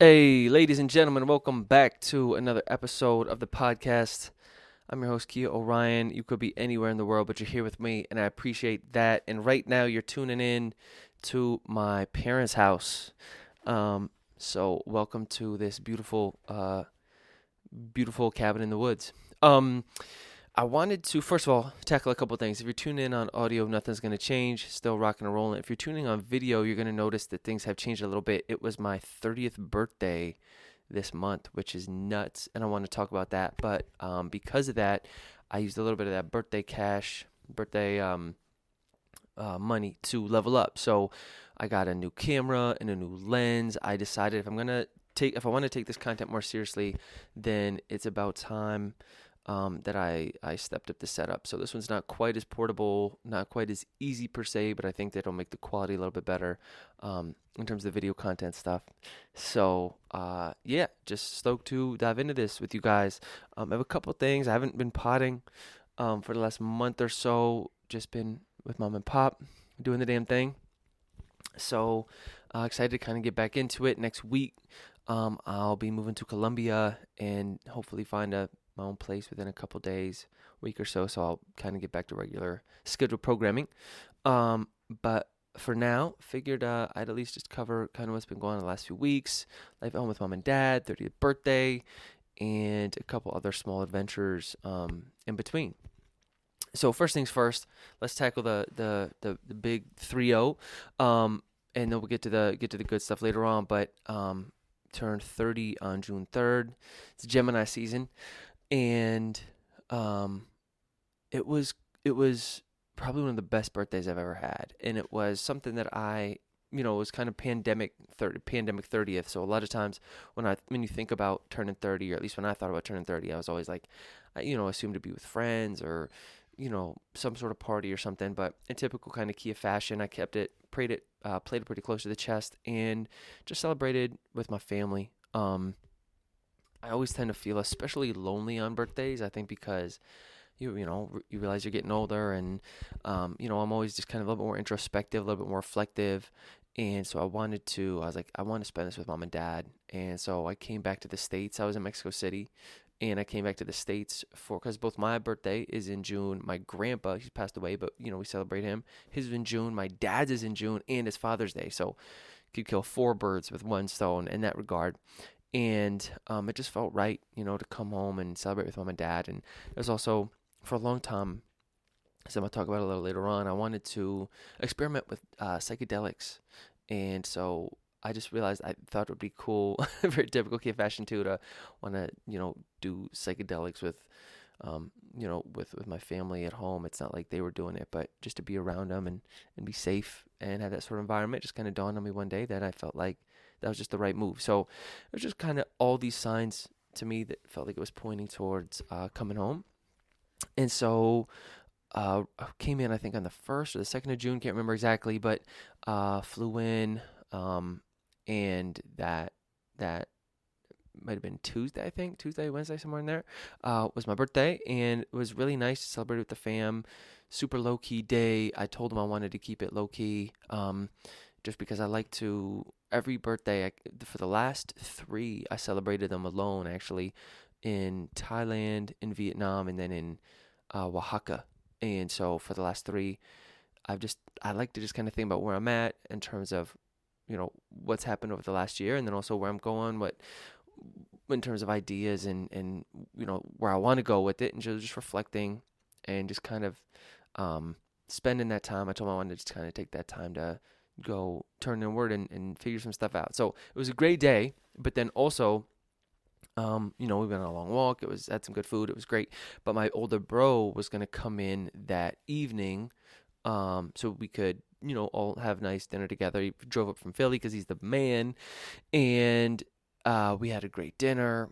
Hey, ladies and gentlemen, welcome back to another episode of the podcast. I'm your host, Kia Orion. You could be anywhere in the world, but you're here with me, and I appreciate that. And right now, you're tuning in to my parents' house. So welcome to this beautiful cabin in the woods. Um, I wanted to, first of all, tackle a couple things. If you're tuning in on audio, nothing's going to change. Still rocking and rolling. If you're tuning on video, you're going to notice that things have changed a little bit. It was my 30th birthday this month, which is nuts, and I want to talk about that. But because of that, I used a little bit of that birthday money to level up. So I got a new camera and a new lens. I decided if I want to take this content more seriously, then it's about time that I stepped up the setup. So this one's not quite as portable, not quite as easy per se, but I think that'll make the quality a little bit better in terms of the video content stuff. So yeah, just stoked to dive into this with you guys. I have a couple things. I haven't been potting for the last month or so. Just been with mom and pop doing the damn thing. So excited to kind of get back into it next week. I'll be moving to Colombia and hopefully find my own place within a couple days, week or so. So I'll kind of get back to regular scheduled programming. But for now, figured I'd at least just cover kind of what's been going on the last few weeks. Life at home with mom and dad, 30th birthday, and a couple other small adventures in between. So first things first, let's tackle the big 3-0, and then we'll get to the good stuff later on. But turned 30 on June 3rd. It's Gemini season, and um, it was probably one of the best birthdays I've ever had, and it was something that it was kind of pandemic 30th. So a lot of times when you think about turning 30, or at least when I thought about turning 30, I was always like, assumed to be with friends or some sort of party or something. But in typical kind of Kia fashion, I kept it, played it pretty close to the chest, and just celebrated with my family. I always tend to feel especially lonely on birthdays. I think because you realize you're getting older, and I'm always just kind of a little bit more introspective, a little bit more reflective. And so I was like, I want to spend this with mom and dad. And so I came back to the States. I was in Mexico City, and I came back to the States because both my birthday is in June. My grandpa, he's passed away, but we celebrate him. His is in June. My dad's is in June, and it's Father's Day. So you could kill four birds with one stone in that regard. And it just felt right, to come home and celebrate with mom and dad. And it was also, for a long time, as I'm going to talk about it a little later on, I wanted to experiment with psychedelics. And so I just realized I thought it would be cool, very typical kid fashion too, to want to, do psychedelics with my family at home. It's not like they were doing it, but just to be around them and be safe and have that sort of environment just kind of dawned on me one day that I felt like that was just the right move. So it was just kind of all these signs to me that felt like it was pointing towards coming home. And so I came in, I think, on the 1st or the 2nd of June, can't remember exactly, but flew in, and that might have been Tuesday, I think, Tuesday, Wednesday, somewhere in there, was my birthday, and it was really nice to celebrate with the fam. Super low-key day. I told them I wanted to keep it low-key, just because I like to, every birthday, for the last three, I celebrated them alone, actually, in Thailand, in Vietnam, and then in Oaxaca. And so for the last three, I like to just kind of think about where I'm at in terms of, what's happened over the last year, and then also where I'm going, what in terms of ideas, and where I want to go with it, and just reflecting and just kind of spending that time. I told them I wanted to just kind of take that time to go turn inward and figure some stuff out. So it was a great day, but then also we went on a long walk. Had some good food. It was great. But my older bro was gonna come in that evening, so we could, all have nice dinner together. He drove up from Philly because he's the man, and we had a great dinner.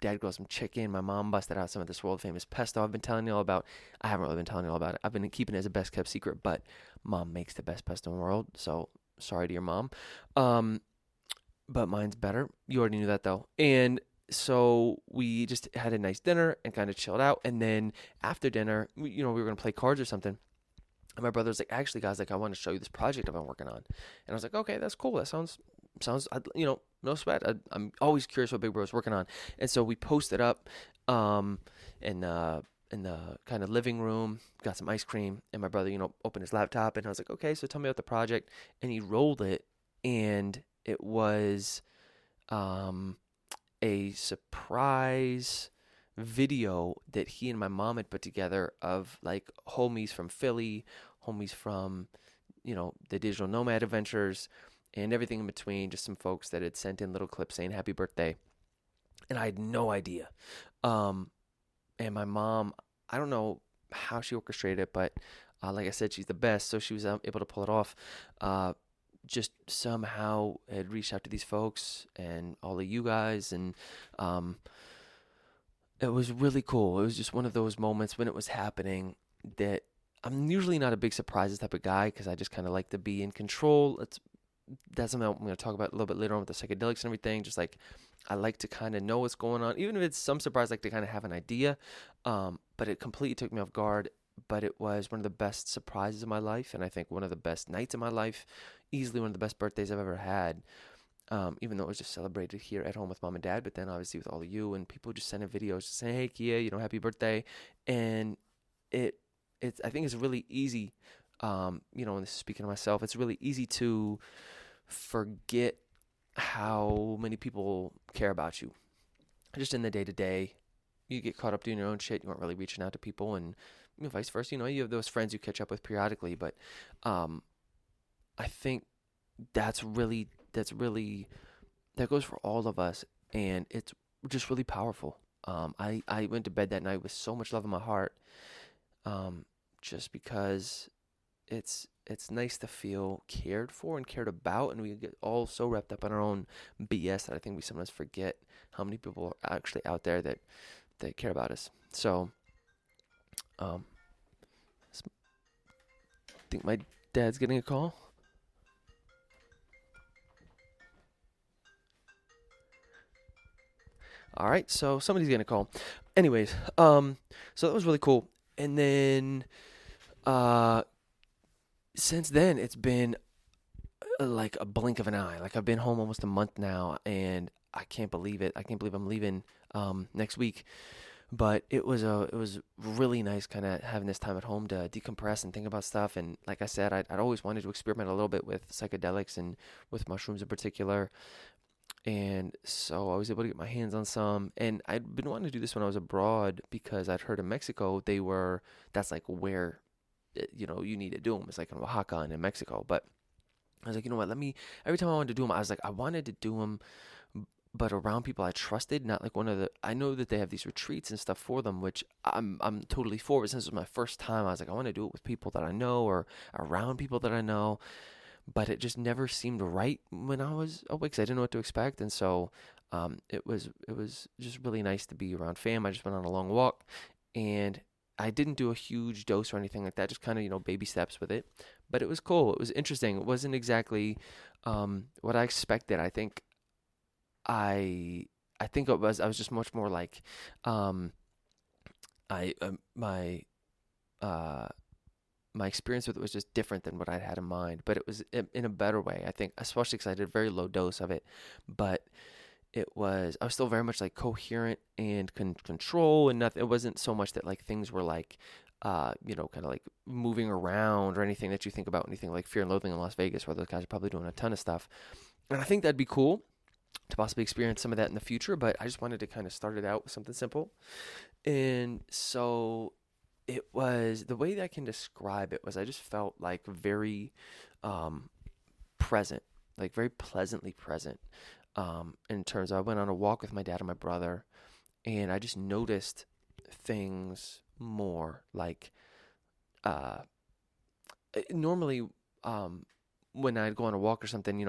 Dad grilled some chicken. My mom busted out some of this world famous pesto I've been telling you all about. I haven't really been telling you all about it. I've been keeping it as a best kept secret, but mom makes the best pesto in the world. So sorry to your mom. But mine's better. You already knew that though. And so we just had a nice dinner and kind of chilled out. And then after dinner, we were going to play cards or something. And my brother's like, actually, guys, like, I want to show you this project I've been working on. And I was like, okay, that's cool. That sounds sounds, no sweat. I'm always curious what Big Bro is working on. And so we posted up um, in, in the kind of living room, got some ice cream, and my brother, opened his laptop, and I was like, okay, so tell me about the project. And he rolled it, and it was um, a surprise video that he and my mom had put together of like homies from Philly, homies from, the Digital Nomad Adventures, and everything in between, just some folks that had sent in little clips saying happy birthday. And I had no idea. Um, and my mom, I don't know how she orchestrated it, but like I said, she's the best. So she was able to pull it off. Uh, just somehow had reached out to these folks and all of you guys, and um, it was really cool. It was just one of those moments when it was happening that I'm usually not a big surprises type of guy because I just kind of like to be in control. That's something I'm going to talk about a little bit later on with the psychedelics and everything. Just like I like to kind of know what's going on, even if it's some surprise, I like to kind of have an idea. But it completely took me off guard. But it was one of the best surprises of my life, and I think one of the best nights of my life. Easily one of the best birthdays I've ever had. Even though it was just celebrated here at home with mom and dad, but then obviously with all of you and people just sending videos just saying, "Hey Kia, happy birthday," and it I think it's really easy, and this is speaking to myself, it's really easy to forget how many people care about you. Just in the day to day, you get caught up doing your own shit. You aren't really reaching out to people, and vice versa. You have those friends you catch up with periodically, but um, I think that's really that goes for all of us, and it's just really powerful. I went to bed that night with so much love in my heart, just because it's nice to feel cared for and cared about, and we get all so wrapped up in our own BS that I think we sometimes forget how many people are actually out there that care about us. So, um, I think my dad's getting a call. All right, so somebody's getting a call. Anyways, so that was really cool. And then, uh, since then, it's been like a blink of an eye. Like I've been home almost a month now, and I can't believe it. I can't believe I'm leaving next week. But it was really nice kind of having this time at home to decompress and think about stuff. And like I said, I'd always wanted to experiment a little bit with psychedelics and with mushrooms in particular. And so I was able to get my hands on some. And I'd been wanting to do this when I was abroad because I'd heard in Mexico that's like where, you need to do them. It's like in Oaxaca and in Mexico. But I was like, you know what, every time I wanted to do them, I was like, I wanted to do them, but around people I trusted, not like I know that they have these retreats and stuff for them, which I'm totally for. But since it was my first time, I was like, I want to do it with people that I know or around people that I know. But it just never seemed right when I was awake 'cause I didn't know what to expect. And so it was just really nice to be around fam. I just went on a long walk, and I didn't do a huge dose or anything like that, just kind of, baby steps with it. But it was cool. It was interesting. It wasn't exactly what I expected. I I think I was just much more like um I my uh my experience with it was just different than what I'd had in mind, but it was in a better way, I think, especially because I did a very low dose of it. But I was still very much like coherent and control, and nothing. It wasn't so much that like things were like, kind of like moving around or anything that you think about when you think like Fear and Loathing in Las Vegas, where those guys are probably doing a ton of stuff. And I think that'd be cool to possibly experience some of that in the future, but I just wanted to kind of start it out with something simple. And so it was the way that I can describe it was I just felt like very um, present, like very pleasantly present. In terms of I went on a walk with my dad and my brother, and I just noticed things more. Like uh, normally, um, when I'd go on a walk or something,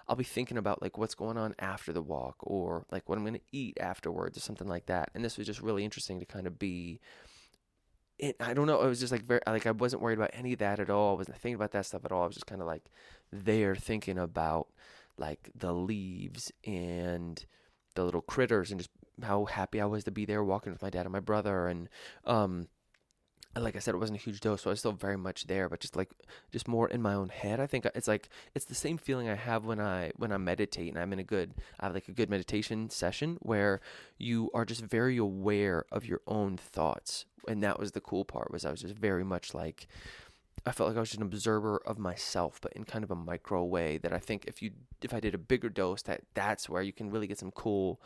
I'll be thinking about like what's going on after the walk or like what I'm going to eat afterwards or something like that. And this was just really interesting to kind of be I don't know. It was just like very like I wasn't worried about any of that at all. I wasn't thinking about that stuff at all. I was just kind of like there thinking about like the leaves and the little critters and just how happy I was to be there walking with my dad and my brother. And um like I said, it wasn't a huge dose, so I was still very much there, but just more in my own head. I think it's like it's the same feeling I have when I meditate and I have like a good meditation session where you are just very aware of your own thoughts. And that was the cool part, was I was just very much like, I felt like I was just an observer of myself, but in kind of a micro way, that I think if I did a bigger dose, that's where you can really get some cool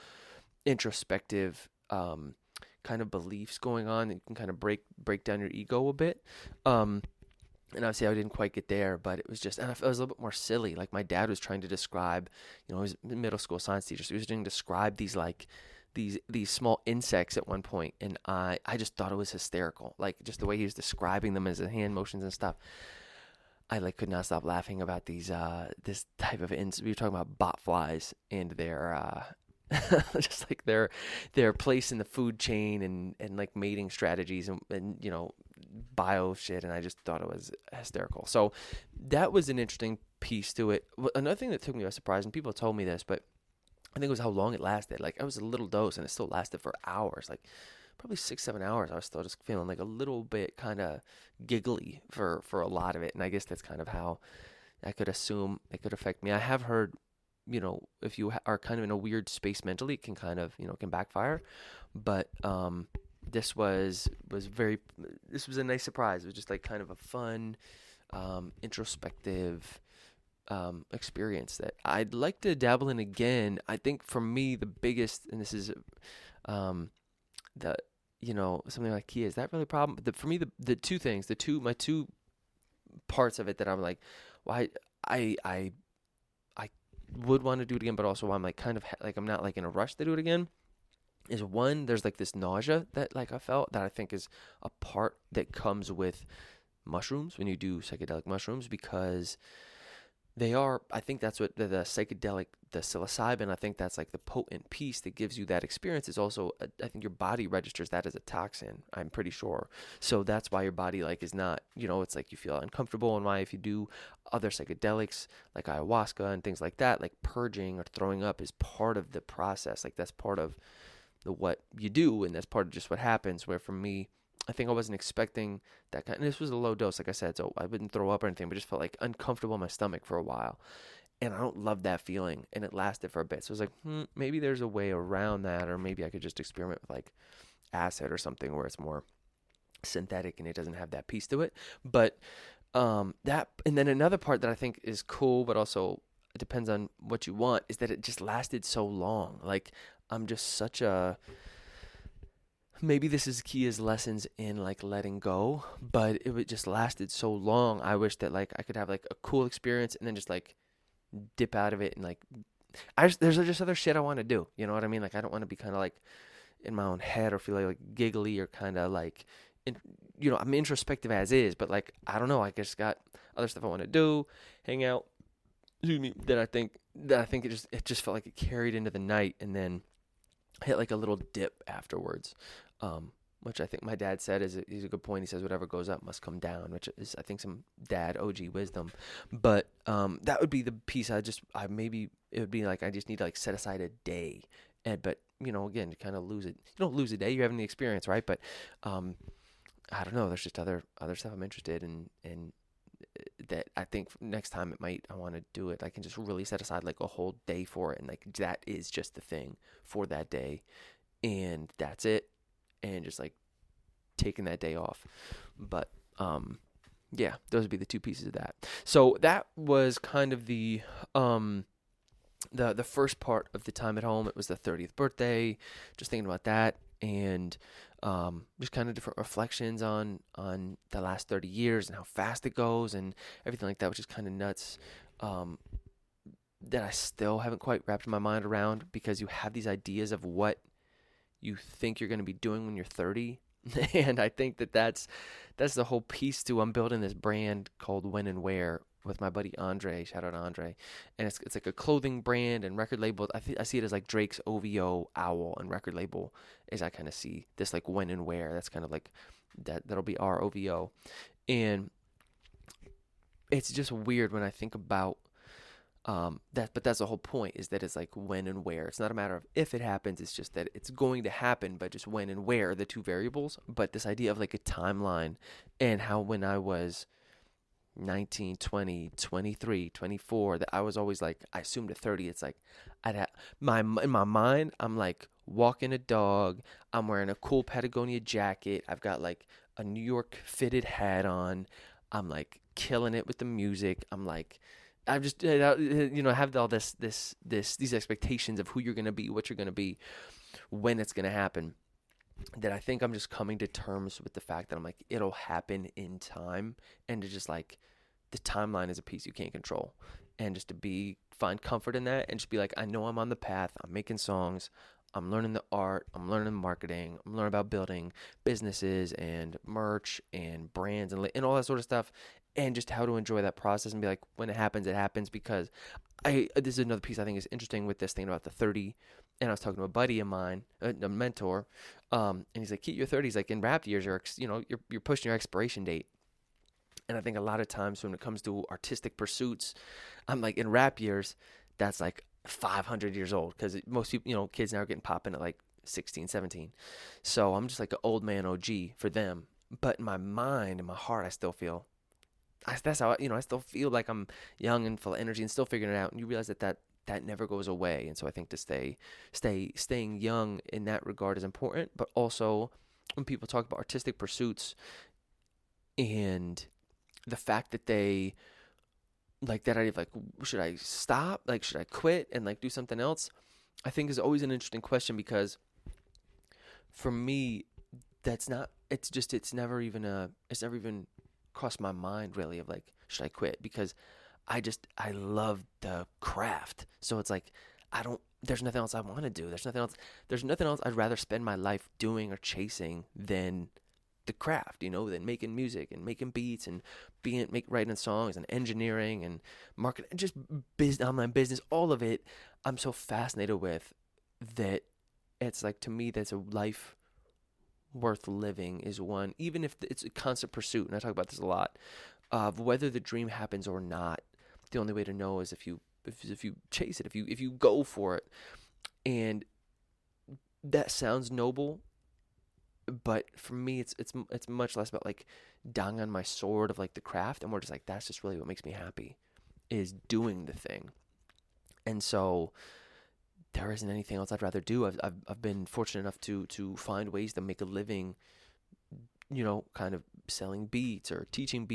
introspective kind of beliefs going on. You can kind of break down your ego a bit. And obviously I didn't quite get there, but it was just, and I was a little bit more silly. Like my dad was trying to describe, he was a middle school science teacher, so he was trying to describe these like these small insects at one point, and I just thought it was hysterical. Like just the way he was describing them as the hand motions and stuff. I like could not stop laughing about these this type of we were talking about bot flies and their just like their place in the food chain, and like mating strategies, and bio shit, and I just thought it was hysterical. So that was an interesting piece to it. Another thing that took me by surprise, and people told me this, but I think it was how long it lasted. Like, it was a little dose, and it still lasted for hours, like probably 6-7 hours. I was still just feeling like a little bit kind of giggly for a lot of it, and I guess that's kind of how I could assume it could affect me. I have heard, if you are kind of in a weird space mentally, it can kind of, can backfire. But this was a nice surprise. It was just like kind of a fun, introspective experience that I'd like to dabble in again. I think for me, the biggest, and this is the something like key, is that really a problem? For me, the two things, my two parts of it that I'm like, why I would want to do it again, but also why I'm like kind of like I'm not like in a rush to do it again, is one, there's like this nausea that like I felt, that I think is a part that comes with mushrooms when you do psychedelic mushrooms, because I think that's what the psychedelic, the psilocybin, I think that's like the potent piece that gives you that experience, is also, I think your body registers that as a toxin, I'm pretty sure. So that's why your body like is not, it's like you feel uncomfortable, and why if you do other psychedelics like ayahuasca and things like that, like purging or throwing up is part of the process. Like that's part of what you do, and that's part of just what happens. Where for me, I think I wasn't expecting that kind. And this was a low dose, like I said, so I wouldn't throw up or anything, but just felt like uncomfortable in my stomach for a while. And I don't love that feeling, and it lasted for a bit. So I was like, maybe there's a way around that, or maybe I could just experiment with like acid or something where it's more synthetic and it doesn't have that piece to it. But that, and then another part that I think is cool, but also it depends on what you want, is that it just lasted so long. Like I'm just such a, maybe this is key as lessons in like letting go, but it just lasted so long. I wish that like I could have like a cool experience and then just like dip out of it, and like there's just other shit I want to do. You know what I mean? Like I don't want to be kind of like in my own head or feel like giggly or kind of like, I'm introspective as is, but like I don't know. I just got other stuff I want to do, hang out. Excuse me. That I think it just felt like it carried into the night, and then hit like a little dip afterwards, which I think my dad said is a good point. He says whatever goes up must come down, which is I think some dad OG wisdom. But that would be the piece. Maybe it would be like I just need to like set aside a day, but again, you kind of lose it. You don't lose a day. You're having the experience, right? But I don't know. There's just other stuff I'm interested in, and that I think next time I want to do it. I can just really set aside like a whole day for it, and like that is just the thing for that day, and that's it, and just like taking that day off. But yeah, those would be the two pieces of that. So that was kind of the first part of the time at home. It was the 30th birthday, just thinking about that, and just kind of different reflections on the last 30 years and how fast it goes and everything like that, which is kind of nuts, that I still haven't quite wrapped my mind around, because you have these ideas of what you think you're going to be doing when you're 30. And I think that's the whole piece to, I'm building this brand called When and Where with my buddy Andre. Shout out Andre. And it's like a clothing brand and record label. I see it as like Drake's OVO owl, and record label as I kind of see this like When and Where. That's kind of like that'll be our OVO. And it's just weird when I think about But that's the whole point, is that it's like when and where. It's not a matter of if it happens, it's just that it's going to happen, but just when and where are the two variables. But this idea of like a timeline, and how when I was 19, 20, 23, 24, that I was always like, I assumed at 30, it's like, I'd have in my mind, I'm like walking a dog, I'm wearing a cool Patagonia jacket, I've got like a New York fitted hat on, I'm like killing it with the music, I'm like, I'm just, have all these expectations of who you're going to be, what you're going to be, when it's going to happen, that I think I'm just coming to terms with the fact that I'm like, it'll happen in time, and to just like, the timeline is a piece you can't control, and just to find comfort in that, and just be like, I know I'm on the path, I'm making songs, I'm learning the art, I'm learning marketing, I'm learning about building businesses and merch and brands and all that sort of stuff, and just how to enjoy that process and be like, when it happens, because this is another piece I think is interesting with this thing about the 30. And I was talking to a buddy of mine, a mentor, and he's like, keep your 30s, like in rap years, you're pushing your expiration date. And I think a lot of times when it comes to artistic pursuits, I'm like, in rap years, that's like 500 years old, because most people, kids now are getting popping at like 16, 17. So I'm just like an old man OG for them. But in my mind, in my heart, I still feel, that's how, I still feel like I'm young and full of energy and still figuring it out. And you realize that never goes away. And so I think to staying young in that regard is important. But also, when people talk about artistic pursuits and the fact that they like that idea of like, should I stop? Like, should I quit and like do something else? I think is always an interesting question, because for me, it's never even crossed my mind really, of like, should I quit? Because I love the craft. So it's like, there's nothing else I want to do. There's nothing else I'd rather spend my life doing or chasing than the craft, than making music and making beats and writing songs and engineering and marketing, just online business, all of it. I'm so fascinated with that. It's like, to me, that's a life worth living, is one, even if it's a constant pursuit. And I talk about this a lot, of whether the dream happens or not. The only way to know is if you chase it, if you go for it. And that sounds noble, but for me, it's much less about like dying on my sword of like the craft, and more just like, that's just really what makes me happy, is doing the thing. And so there isn't anything else I'd rather do. I've been fortunate enough to find ways to make a living, kind of selling beats or teaching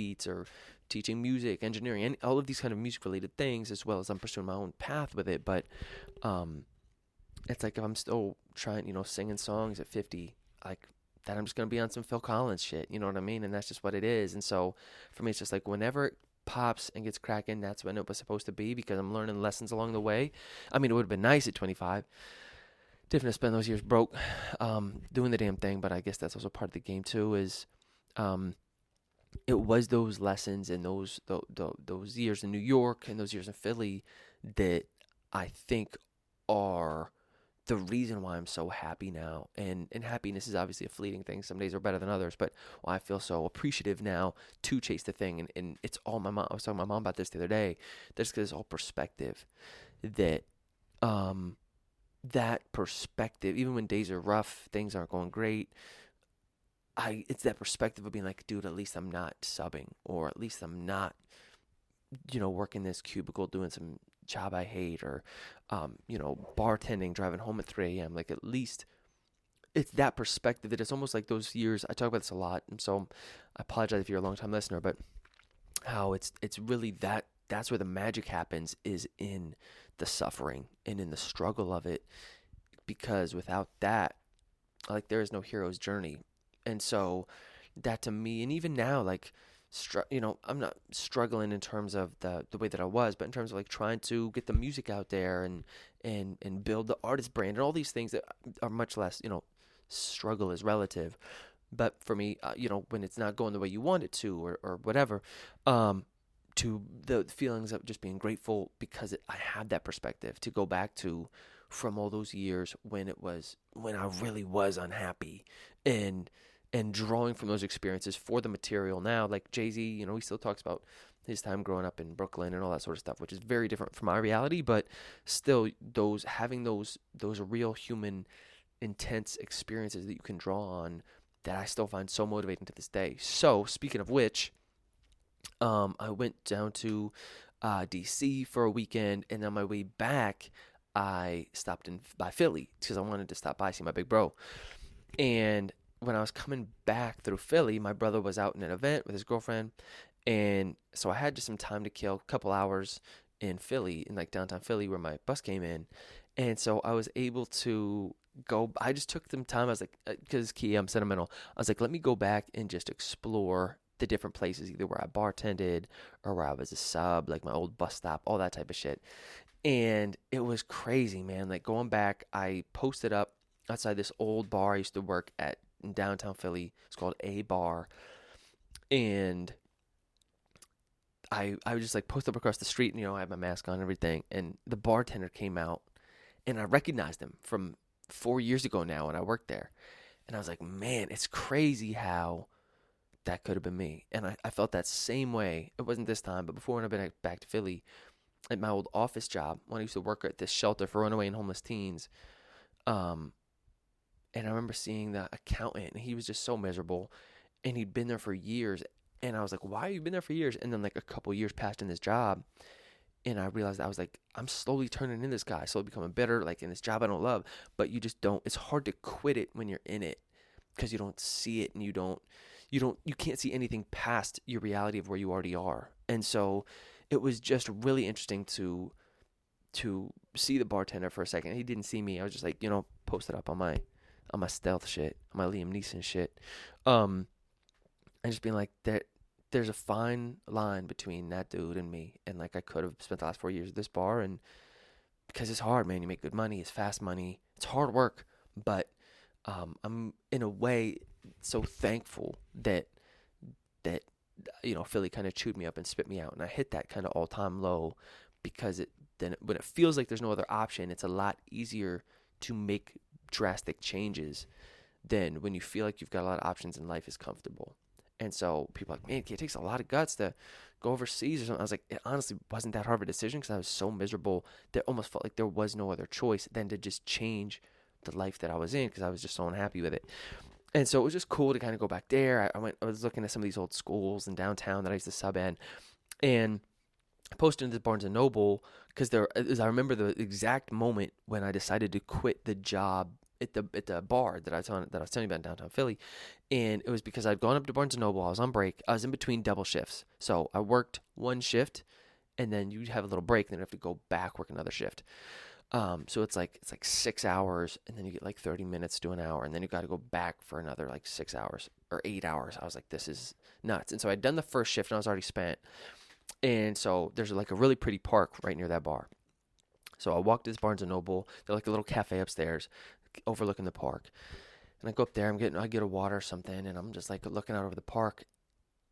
music, engineering, and all of these kind of music related things, as well as I'm pursuing my own path with it. But it's like, if I'm still trying, singing songs at 50, like that, I'm just going to be on some Phil Collins shit, you know what I mean? And that's just what it is. And so for me, it's just like, whenever it pops and gets cracking, that's when it was supposed to be, because I'm learning lessons along the way. I mean, it would have been nice at 25. Didn't spend those years broke doing the damn thing, but I guess that's also part of the game too, is it was those lessons and those years in New York and those years in Philly that I think are the reason why I'm so happy now. And happiness is obviously a fleeting thing. Some days are better than others, but why I feel so appreciative now to chase the thing. And it's all my mom. I was talking to my mom about this the other day. There's this whole perspective that, that perspective, even when days are rough, things aren't going great, it's that perspective of being like, dude, at least I'm not subbing, or at least I'm not, working this cubicle doing some job I hate, or, bartending, driving home at 3 a.m. Like, at least it's that perspective that it's almost like those years. I talk about this a lot, and so I apologize if you're a long time listener, but how it's really that's where the magic happens, is in the suffering and in the struggle of it, because without that, like, there is no hero's journey. And so that, to me, and even now, like, I'm not struggling in terms of the way that I was, but in terms of like trying to get the music out there and build the artist brand and all these things that are much less, struggle is relative. But for me, when it's not going the way you want it to, or whatever, to the feelings of just being grateful, because I had that perspective to go back to, from all those years when I really was unhappy, and drawing from those experiences for the material now. Like Jay-Z, he still talks about his time growing up in Brooklyn and all that sort of stuff, which is very different from my reality, but still having those real human intense experiences that you can draw on that I still find so motivating to this day. So speaking of which, I went down to DC for a weekend, and on my way back, I stopped in by Philly because I wanted to stop by see my big bro. And when I was coming back through Philly, my brother was out in an event with his girlfriend, and so I had just some time to kill, a couple hours in Philly, in like downtown Philly, where my bus came in, and so I was able to go. I just took some time. I was like, because key, I'm sentimental. I was like, let me go back and just explore the different places, either where I bartended or where I was a sub, like my old bus stop, all that type of shit. And it was crazy, man. Like going back, I posted up outside this old bar I used to work at in downtown Philly. It's called A Bar. And I was just like posted up across the street, and I had my mask on and everything. And the bartender came out, and I recognized him from 4 years ago now when I worked there. And I was like, man, it's crazy how that could have been me. And I felt that same way. It wasn't this time, but before, when I've been back to Philly, at my old office job, when I used to work at this shelter for runaway and homeless teens. And I remember seeing the accountant, and he was just so miserable, and he'd been there for years. And I was like, why have you been there for years? And then like a couple years passed in this job, and I realized I was like, I'm slowly turning into this guy, slowly becoming bitter, like in this job I don't love. But you just don't. It's hard to quit it when you're in it because you don't see it, and you can't see anything past your reality of where you already are. And so it was just really interesting to see the bartender for a second. He didn't see me. I was just like, posted up on my stealth shit, on my Liam Neeson shit. And just being like, there's a fine line between that dude and me. And like, I could have spent the last 4 years at this bar, and because it's hard, man. You make good money. It's fast money. It's hard work. But I'm in a way so thankful that Philly kind of chewed me up and spit me out, and I hit that kind of all-time low, because when it feels like there's no other option, it's a lot easier to make drastic changes than when you feel like you've got a lot of options and life is comfortable. And so people are like, man, it takes a lot of guts to go overseas or something. I was like, it honestly wasn't that hard of a decision, because I was so miserable that it almost felt like there was no other choice than to just change the life that I was in, because I was just so unhappy with it. And so it was just cool to kind of go back there. I was looking at some of these old schools in downtown that I used to sub in, and I posted into Barnes & Noble, because I remember the exact moment when I decided to quit the job at the bar that I was telling you about in downtown Philly. And it was because I'd gone up to Barnes & Noble. I was on break. I was in between double shifts. So I worked one shift, and then you have a little break, and then you have to go back, work another shift. So it's like 6 hours, and then you get like 30 minutes to an hour, and then you got to go back for another like 6 hours or 8 hours. I was like, this is nuts. And so I'd done the first shift, and I was already spent. And so there's like a really pretty park right near that bar. So I walked to this Barnes & Noble. They're like a little cafe upstairs overlooking the park. And I go up there, I get a water or something, and I'm just like looking out over the park.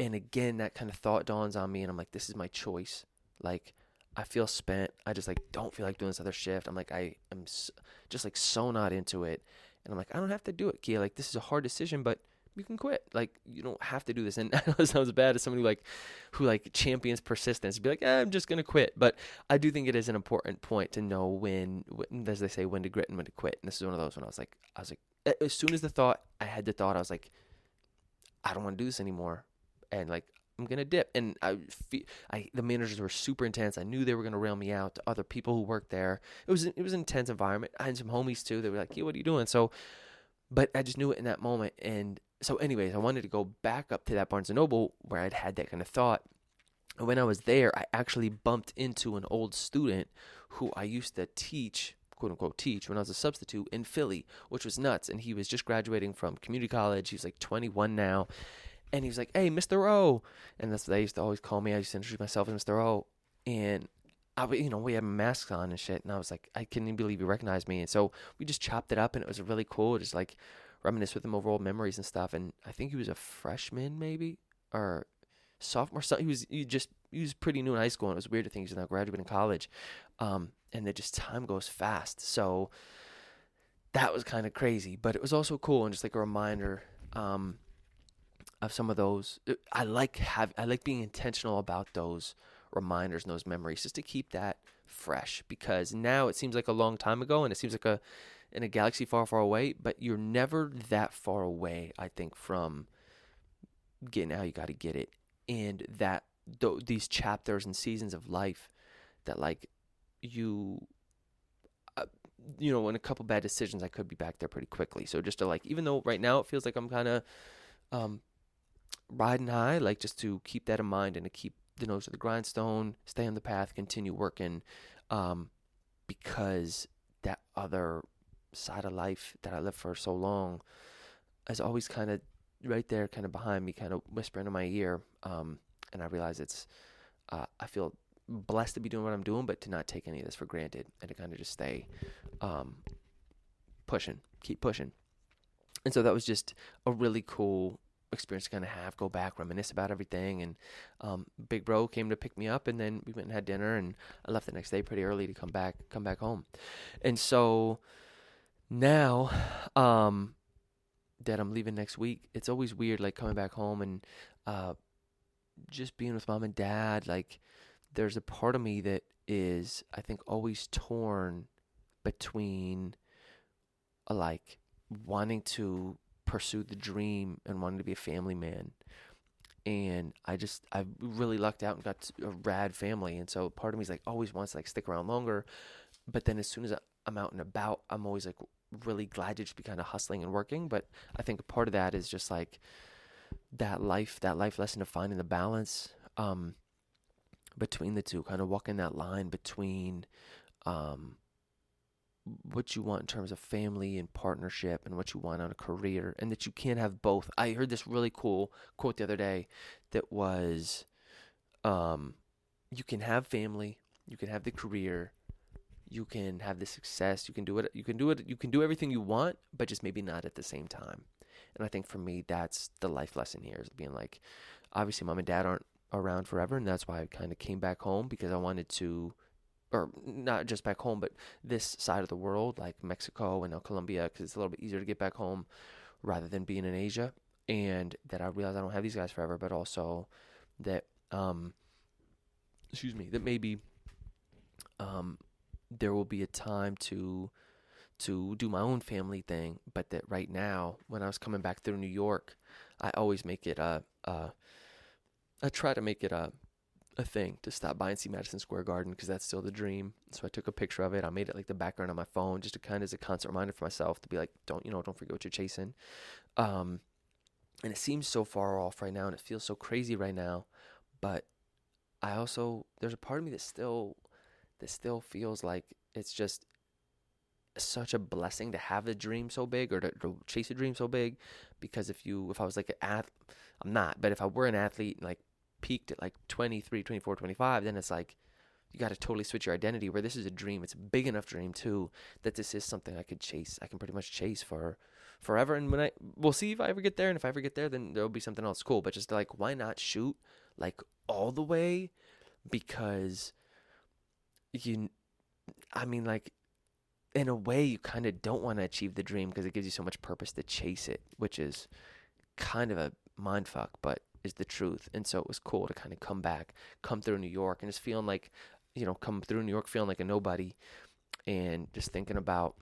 And again, that kind of thought dawns on me, and I'm like, this is my choice. Like, I feel spent. I just like don't feel like doing this other shift. I'm like, I am just like so not into it. And I'm like, I don't have to do it, Kia. Like, this is a hard decision, but you can quit. Like, you don't have to do this. And I know it sounds bad as somebody who champions persistence. Be like, I'm just gonna quit. But I do think it is an important point to know when, as they say, when to grit and when to quit. And this is one of those when I was like, as soon as I had the thought, I was like, I don't want to do this anymore. And like, I'm gonna dip. And the managers were super intense. I knew they were gonna rail me out to other people who worked there. It was an intense environment. I had some homies too. They were like, "Yeah, what are you doing?" So, but I just knew it in that moment. And so, anyways, I wanted to go back up to that Barnes and Noble where I'd had that kind of thought. And when I was there, I actually bumped into an old student who I used to teach, quote unquote, teach when I was a substitute in Philly, which was nuts. And he was just graduating from community college. He's like 21 now. And he was like, hey, Mr. O. And that's what they used to always call me. I used to introduce myself as Mr. O. And, we had masks on and shit. And I was like, I couldn't even believe he recognized me. And so we just chopped it up, and it was really cool. Just like reminisce with him over old memories and stuff. And I think he was a freshman maybe, or sophomore. So he was pretty new in high school. And it was weird to think he's now graduating college. And it just, time goes fast. So that was kind of crazy. But it was also cool and just like a reminder, of some of those. I like being intentional about those reminders and those memories just to keep that fresh, because now it seems like a long time ago and it seems like a in a galaxy far, far away, but you're never that far away, I think, from getting how you got to get it. And that these chapters and seasons of life that like you uh, in a couple bad decisions I could be back there pretty quickly. So just to like, even though right now it feels like I'm kind of um riding high, like just to keep that in mind and to keep the nose to the grindstone, stay on the path, continue working, um, because that other side of life that I lived for so long is always kind of right there, kind of behind me, kind of whispering in my ear. And I realize I feel blessed to be doing what I'm doing, but to not take any of this for granted and to kind of just stay um, pushing, keep pushing. And so that was just a really cool experience to kind of have, go back, reminisce about everything. And Big Bro came to pick me up, and then we went and had dinner, and I left the next day pretty early to come back home. And so now that I'm leaving next week, it's always weird, like coming back home and just being with mom and dad. Like there's a part of me that is, I think, always torn between like wanting to pursue the dream and wanting to be a family man. And I really lucked out and got a rad family. And so part of me is like always wants to like stick around longer. But then as soon as I'm out and about, I'm always like really glad to just be kind of hustling and working. But I think a part of that is just like that life lesson of finding the balance between the two, kind of walking that line between what you want in terms of family and partnership and what you want on a career, and that you can't have both. I heard this really cool quote the other day that was you can have family, you can have the career, you can have the success, you can do everything you want, but just maybe not at the same time. And I think for me, that's the life lesson here, is being like, obviously mom and dad aren't around forever, and that's why I kind of came back home, because I wanted to, or not just back home, but this side of the world, like Mexico and now Colombia, because it's a little bit easier to get back home rather than being in Asia. And that I realize I don't have these guys forever, but also that, that maybe there will be a time to do my own family thing, but that right now, when I was coming back through New York, I always make it I try to make it a thing to stop by and see Madison Square Garden, because that's still the dream. So I took a picture of it. I made it like the background on my phone, just to kind of as a constant reminder for myself to be like, don't forget what you're chasing. And it seems so far off right now, and it feels so crazy right now, but there's a part of me that still feels like it's just such a blessing to have a dream so big, or to chase a dream so big. Because if I was like I'm not, but if I were an athlete and like peaked at like 23, 24, 25, then it's like you got to totally switch your identity, where this is a dream. It's a big enough dream too, that this is something I could chase. I can pretty much chase for forever. And we'll see if I ever get there. And if I ever get there, then there'll be something else cool. But just like, why not shoot like all the way? Because like, in a way, you kind of don't want to achieve the dream, because it gives you so much purpose to chase it, which is kind of a mind fuck, but is the truth. And so it was cool to kind of come through New York, and just feeling like, come through New York feeling like a nobody, and just thinking about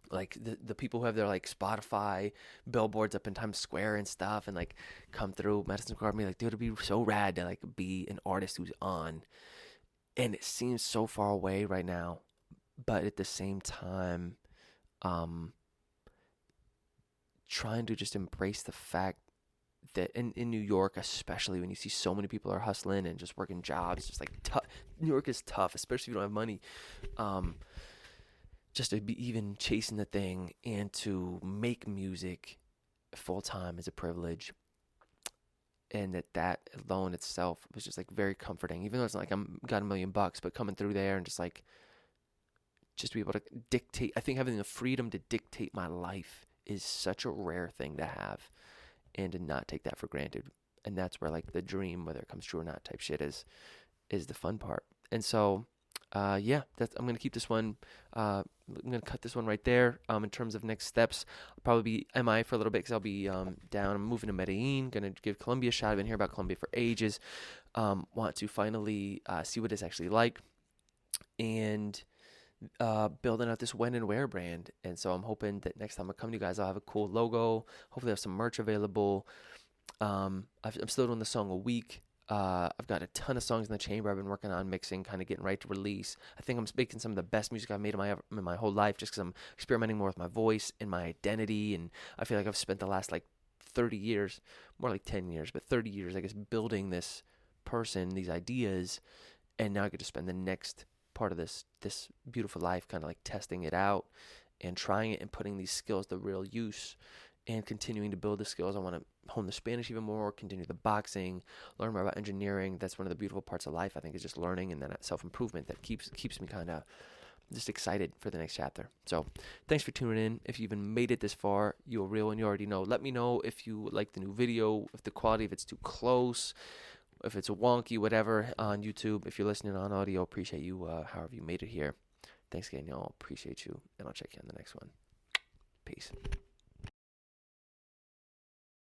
like the people who have their like Spotify billboards up in Times Square and stuff, and like come through Madison Square Garden, like, dude, it'd be so rad to like be an artist who's on. And it seems so far away right now, but at the same time, trying to just embrace the fact that in New York, especially when you see so many people are hustling and just working jobs, just like tough. New York is tough, especially if you don't have money. Just to be even chasing the thing and to make music full time is a privilege. And that alone itself was just like very comforting, even though it's not like I'm got $1 million, but coming through there and just to be able to dictate. I think having the freedom to dictate my life is such a rare thing to have, and to not take that for granted. And that's where like the dream, whether it comes true or not type shit, is the fun part. And so yeah, I'm gonna keep this one. I'm gonna cut this one right there. In terms of next steps, I'll probably be MI for a little bit because I'll be down. I'm moving to Medellin. Gonna give Colombia a shot. I've been hearing about Colombia for ages. Want to finally see what it's actually like, and building out this when and where brand. And so I'm hoping that next time I come to you guys, I'll have a cool logo. Hopefully, I have some merch available. I'm still doing the song a week. I've got a ton of songs in the chamber I've been working on mixing, kind of getting right to release. I think I'm making some of the best music I've made in my whole life just because I'm experimenting more with my voice and my identity. And I feel like I've spent the last like 30 years, more like 10 years, but 30 years, I guess, building this person, these ideas. And now I get to spend the next part of this beautiful life kind of like testing it out and trying it and putting these skills to real use and continuing to build the skills. I want to hone the Spanish even more, continue the boxing, learn more about engineering. That's one of the beautiful parts of life, I think, is just learning and then self-improvement that keeps me kind of just excited for the next chapter. So thanks for tuning in. If you even made it this far, you're real and you already know. Let me know if you like the new video, if the quality, if it's too close, if it's wonky, whatever, on YouTube. If you're listening on audio, appreciate you however you made it here. Thanks again, y'all. Appreciate you, and I'll check you on the next one. Peace.